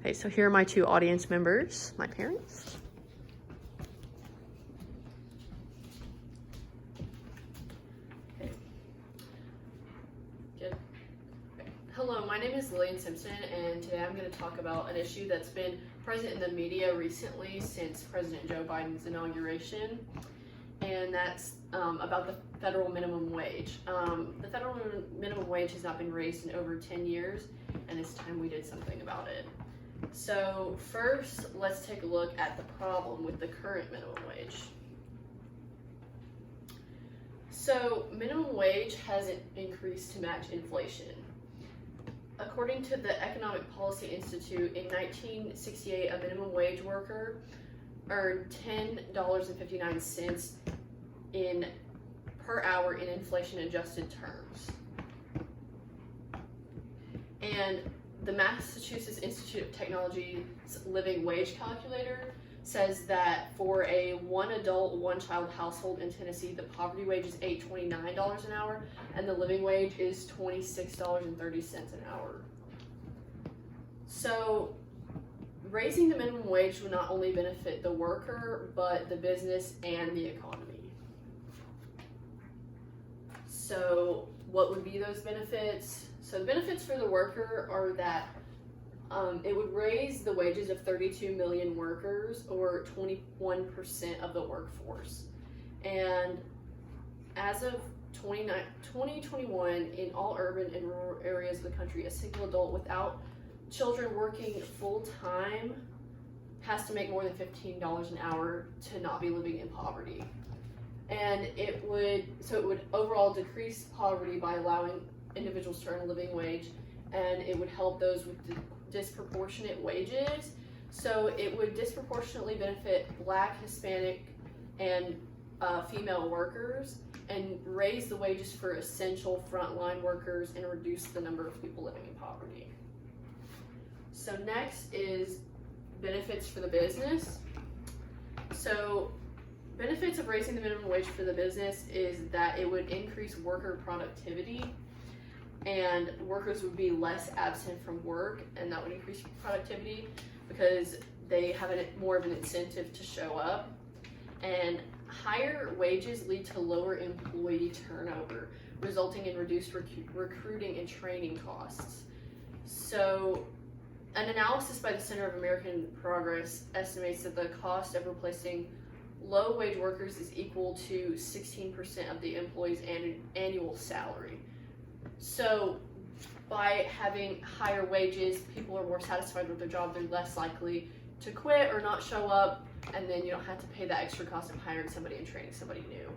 Okay, so here are my two audience members, my parents. Hello, my name is Lillian Simpson, and today I'm going to talk about an issue that's been present in the media recently since President Joe Biden's inauguration, and that's about the federal minimum wage. The federal minimum wage has not been raised in over 10 years, and it's time we did something about it. So first, let's take a look at the problem with the current minimum wage. So minimum wage hasn't increased to match inflation. According to the Economic Policy Institute, in 1968, a minimum wage worker earned $10.59 per hour in inflation-adjusted terms. And the Massachusetts Institute of Technology's Living Wage Calculator says that for a one-adult, one-child household in Tennessee, the poverty wage is $8.29 an hour, and the living wage is $26.30 an hour. So, raising the minimum wage would not only benefit the worker, but the business and the economy. So, what would be those benefits? So, the benefits for the worker are that it would raise the wages of 32 million workers, or 21% of the workforce. And as of 2021, in all urban and rural areas of the country, a single adult without children working full-time has to make more than $15 an hour to not be living in poverty. And it would overall decrease poverty by allowing individuals to earn a living wage, and it would help those with disproportionate wages. So it would disproportionately benefit Black, Hispanic, and female workers, and raise the wages for essential frontline workers and reduce the number of people living in poverty. So next is benefits for the business. So benefits of raising the minimum wage for the business is that it would increase worker productivity, and workers would be less absent from work, and that would increase productivity because they have more of an incentive to show up. And higher wages lead to lower employee turnover, resulting in reduced recruiting and training costs. So an analysis by the Center of American Progress estimates that the cost of replacing low-wage workers is equal to 16% of the employee's annual salary. So by having higher wages, people are more satisfied with their job, they're less likely to quit or not show up, and then you don't have to pay that extra cost of hiring somebody and training somebody new.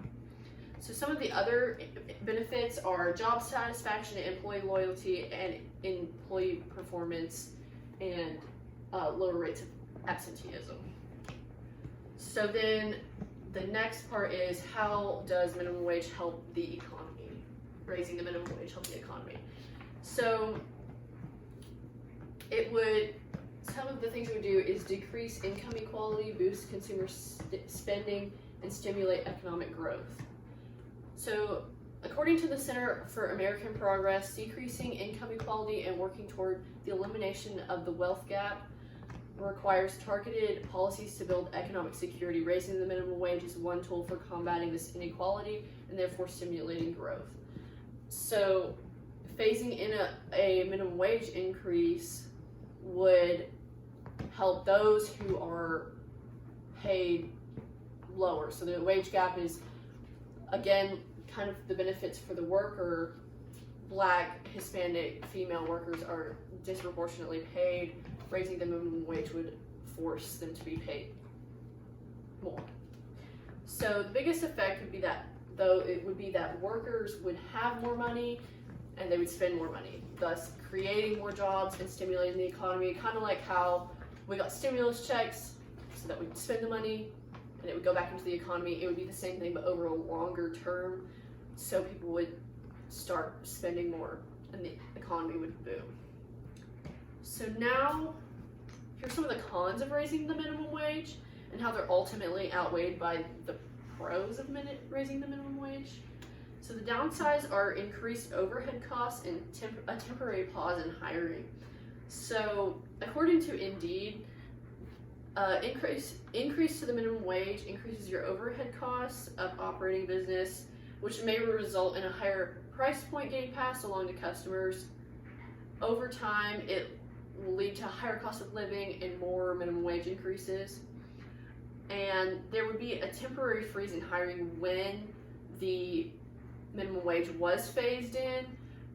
So some of the other benefits are job satisfaction, employee loyalty, and employee performance, and lower rates of absenteeism. So then the next part is, how does minimum wage help the economy? Raising the minimum wage help the economy. So some of the things it would do is decrease income inequality, boost consumer spending, and stimulate economic growth. So according to the Center for American Progress, decreasing income inequality and working toward the elimination of the wealth gap requires targeted policies to build economic security. Raising the minimum wage is one tool for combating this inequality and therefore stimulating growth. So phasing in a minimum wage increase would help those who are paid lower. So the wage gap is, again, kind of the benefits for the worker. Black, Hispanic, female workers are disproportionately paid. Raising the minimum wage would force them to be paid more. So the biggest effect would be that workers would have more money and they would spend more money, thus creating more jobs and stimulating the economy, kind of like how we got stimulus checks so that we'd spend the money and it would go back into the economy. It would be the same thing, but over a longer term, so people would start spending more and the economy would boom. So now, here's some of the cons of raising the minimum wage and how they're ultimately outweighed by the pros of raising the minimum wage. So the downsides are increased overhead costs and a temporary pause in hiring. So according to Indeed, increase to the minimum wage increases your overhead costs of operating business, which may result in a higher price point getting passed along to customers. Over time, it will lead to a higher cost of living and more minimum wage increases. And there would be a temporary freeze in hiring when the minimum wage was phased in,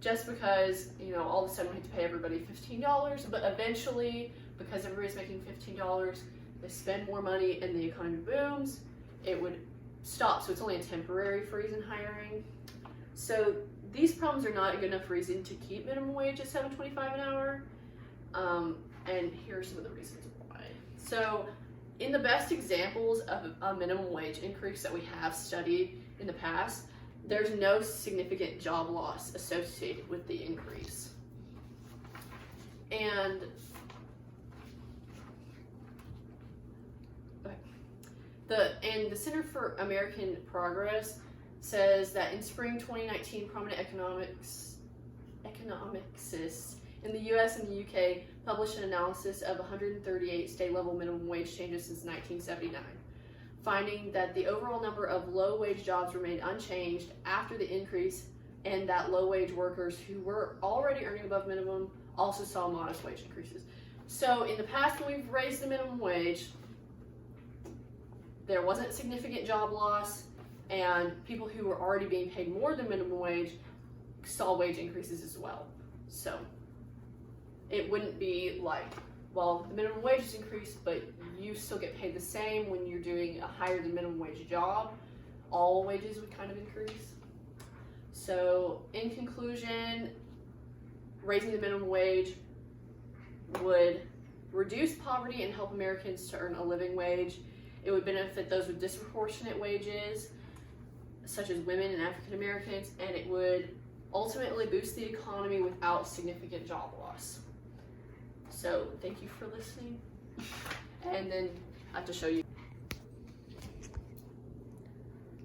just because, all of a sudden we have to pay everybody $15, but eventually, because everybody's making $15, they spend more money and the economy booms, it would stop. So it's only a temporary freeze in hiring. So these problems are not a good enough reason to keep minimum wage at $7.25 an hour. And here are some of the reasons why. So in the best examples of a minimum wage increase that we have studied in the past, there's no significant job loss associated with the increase. And the Center for American Progress says that in spring 2019, prominent economicists in the US and the UK published an analysis of 138 state-level minimum wage changes since 1979, finding that the overall number of low-wage jobs remained unchanged after the increase, and that low-wage workers who were already earning above minimum also saw modest wage increases. So in the past, when we've raised the minimum wage, there wasn't significant job loss, and people who were already being paid more than minimum wage saw wage increases as well. So it wouldn't be like, well, the minimum wage is increased, but you still get paid the same when you're doing a higher than minimum wage job. All wages would kind of increase. So in conclusion, raising the minimum wage would reduce poverty and help Americans to earn a living wage. It would benefit those with disproportionate wages, such as women and African Americans, and it would ultimately boost the economy without significant job loss. So thank you for listening. And then I have to show you.